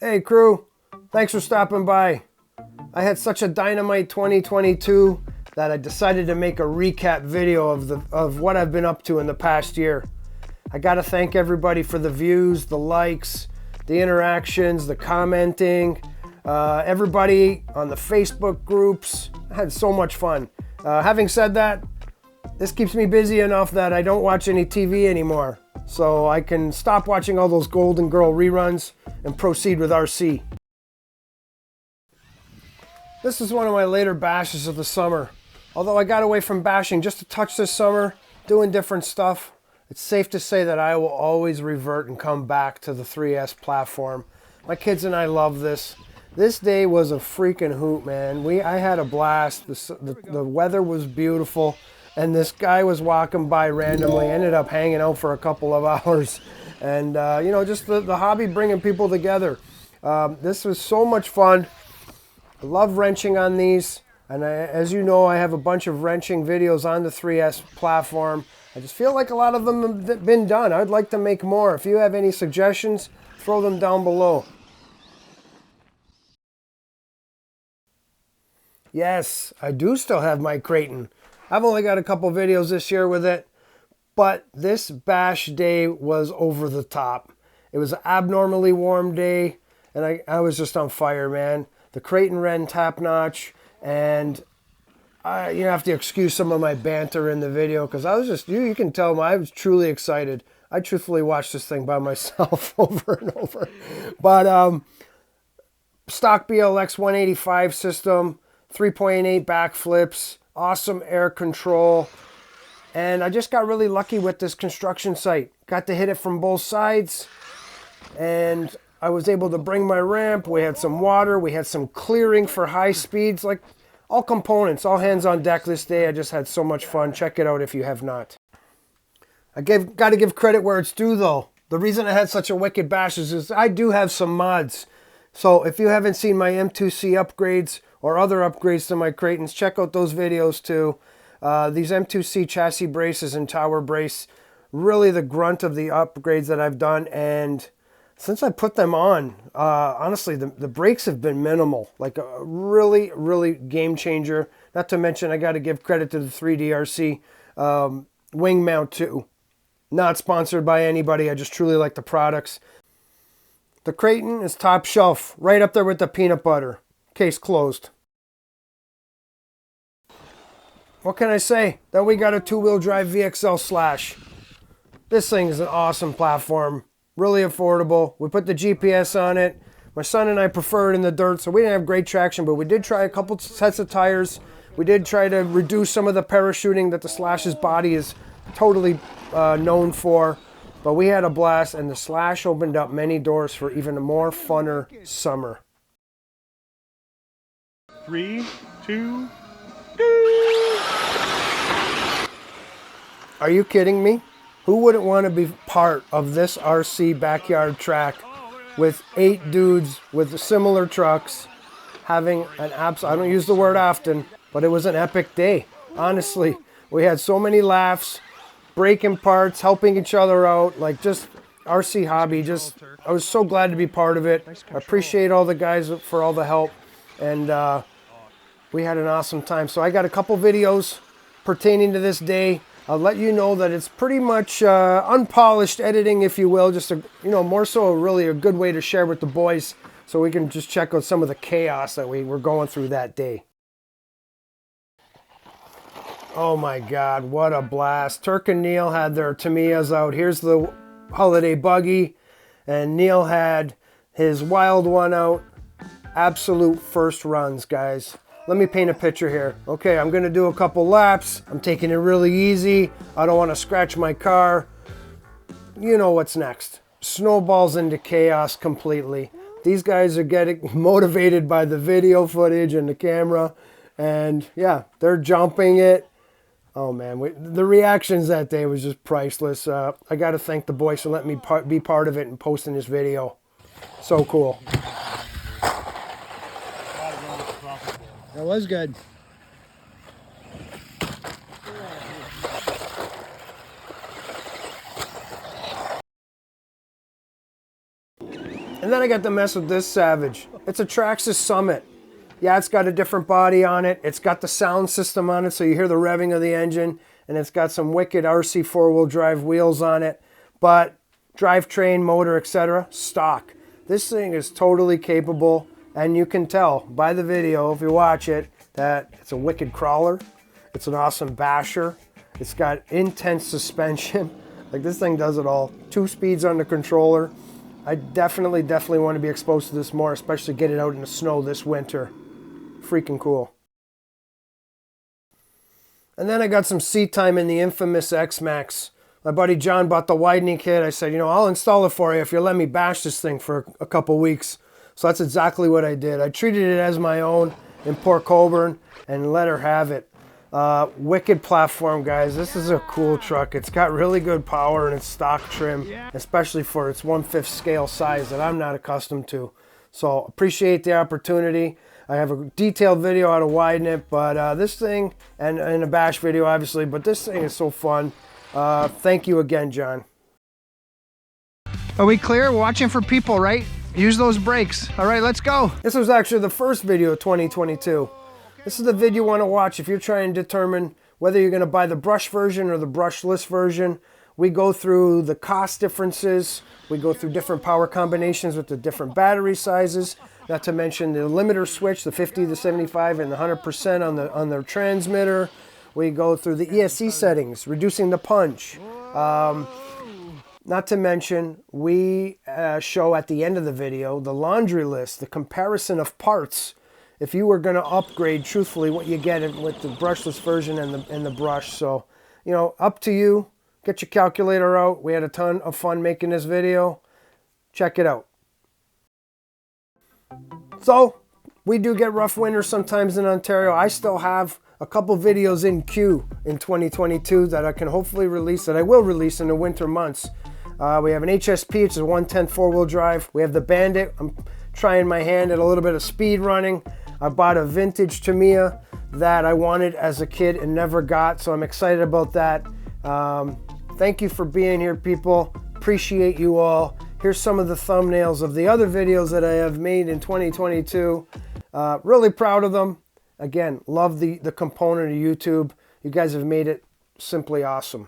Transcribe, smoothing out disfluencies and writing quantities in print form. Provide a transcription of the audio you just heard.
Hey crew, thanks for stopping by. I had such a dynamite 2022 that I decided to make a recap video of what I've been up to in the past year. I gotta thank everybody for the views, the likes, the interactions, the commenting, everybody on the Facebook groups. I had so much fun. Having said that, this keeps me busy enough that I don't watch any TV anymore. So I can stop watching all those Golden Girl reruns and proceed with RC. This is one of my later bashes of the summer. Although I got away from bashing just a touch this summer, doing different stuff, it's safe to say that I will always revert and come back to the 3S platform. My kids and I love this. This day was a freaking hoot, man. I had a blast. The weather was beautiful. And this guy was walking by randomly, ended up hanging out for a couple of hours. And, you know, just the hobby bringing people together. This was so much fun. I love wrenching on these. And as you know, I have a bunch of wrenching videos on the 3S platform. I just feel like a lot of them have been done. I'd like to make more. If you have any suggestions, throw them down below. Yes, I do still have my Creighton. I've only got a couple videos this year with it, but this bash day was over the top. It was an abnormally warm day, and I was just on fire, man. The Creighton ran top notch, and you have to excuse some of my banter in the video because I was just, you can tell I was truly excited. I truthfully watched this thing by myself over and over. But stock BLX 185 system, 3.8 backflips, awesome air control, and I just got really lucky with this construction site. Got to hit it from both sides, and I was able to bring my ramp. We had some water, we had some clearing for high speeds, like all components, all hands on deck this day. I just had so much fun. Check it out if you have not. Got to give credit where it's due though. The reason I had such a wicked bash is I do have some mods. So if you haven't seen my M2C upgrades or other upgrades to my Creightons, check out those videos too. These M2C chassis braces and tower brace, really the grunt of the upgrades that I've done. And since I put them on, honestly, the brakes have been minimal. Like a really, really game changer. Not to mention, I got to give credit to the 3DRC wing mount too. Not sponsored by anybody. I just truly like the products. The Creighton is top shelf, right up there with the peanut butter. Case closed. What can I say? Then we got a two-wheel drive VXL Slash. This thing is an awesome platform, really affordable. We put the GPS on it. My son and I prefer it in the dirt, so we didn't have great traction, but we did try a couple sets of tires. We did try to reduce some of the parachuting that the Slash's body is totally known for. But we had a blast, and the Slash opened up many doors for even a more funner summer. 3, 2, Are you kidding me? Who wouldn't want to be part of this RC backyard track with 8 dudes with similar trucks having an I don't use the word often, but it was an epic day. Honestly, we had so many laughs, breaking parts, helping each other out, like just RC hobby. I was so glad to be part of it. I appreciate all the guys for all the help, and we had an awesome time. So I got a couple videos pertaining to this day. I'll let you know that it's pretty much unpolished editing, if you will, just more so really a good way to share with the boys so we can just check out some of the chaos that we were going through that day. Oh my God, what a blast. Turk and Neil had their Tamiyas out. Here's the Holiday Buggy, and Neil had his Wild one out. Absolute first runs, guys. Let me paint a picture here. Okay, I'm gonna do a couple laps. I'm taking it really easy. I don't wanna scratch my car. You know what's next. Snowballs into chaos completely. These guys are getting motivated by the video footage and the camera. And yeah, they're jumping it. Oh man, the reactions that day was just priceless. I gotta thank the boys for letting me be part of it and posting this video. So cool. That was good. And And then I got to mess with this savage. It's a Traxxas Sumitt. Yeah, it's got a different body on it. It's got the sound system on it, so you hear the revving of the engine. And it's got some wicked RC four-wheel drive wheels on it. But drivetrain, motor, etc., stock. This thing is totally capable. And you can tell by the video, if you watch it, that it's a wicked crawler. It's an awesome basher. It's got intense suspension. Like, this thing does it all. 2 speeds on the controller. I definitely want to be exposed to this more, especially get it out in the snow this winter. Freaking cool. And then I got some seat time in the infamous Xmaxx. My buddy John bought the widening kit. I said, you know, I'll install it for you if you let me bash this thing for a couple weeks. So that's exactly what I did. I treated it as my own in Port Colborne and let her have it. Wicked platform, guys. This is a cool truck. It's got really good power and it's stock trim, especially for its 1/5 scale size that I'm not accustomed to. So appreciate the opportunity. I have a detailed video how to widen it, but this thing, and a bash video obviously, but this thing is so fun. Thank you again, John. Are we clear? We're watching for people, right? Use those brakes. All right, let's go. This was actually the first video of 2022. This is the video you want to watch if you're trying to determine whether you're going to buy the brush version or the brushless version. We go through the cost differences. We go through different power combinations with the different battery sizes. Not to mention the limiter switch, the 50, the 75, and the 100% on the transmitter. We go through the ESC settings, reducing the punch. Not to mention, we show at the end of the video the laundry list, the comparison of parts. If you were going to upgrade, truthfully, what you get with the brushless version and the brush. So, you know, up to you. Get your calculator out. We had a ton of fun making this video. Check it out. So, we do get rough winters sometimes in Ontario. I still have a couple videos in queue in 2022 that I can hopefully release, that I will release in the winter months. We have an HSP, which is a 110 four-wheel drive. We have the Bandit. I'm trying my hand at a little bit of speed running. I bought a vintage Tamiya that I wanted as a kid and never got, so I'm excited about that. Thank you for being here, people. Appreciate you all. Here's some of the thumbnails of the other videos that I have made in 2022. Really proud of them. Again, love the component of YouTube. You guys have made it simply awesome.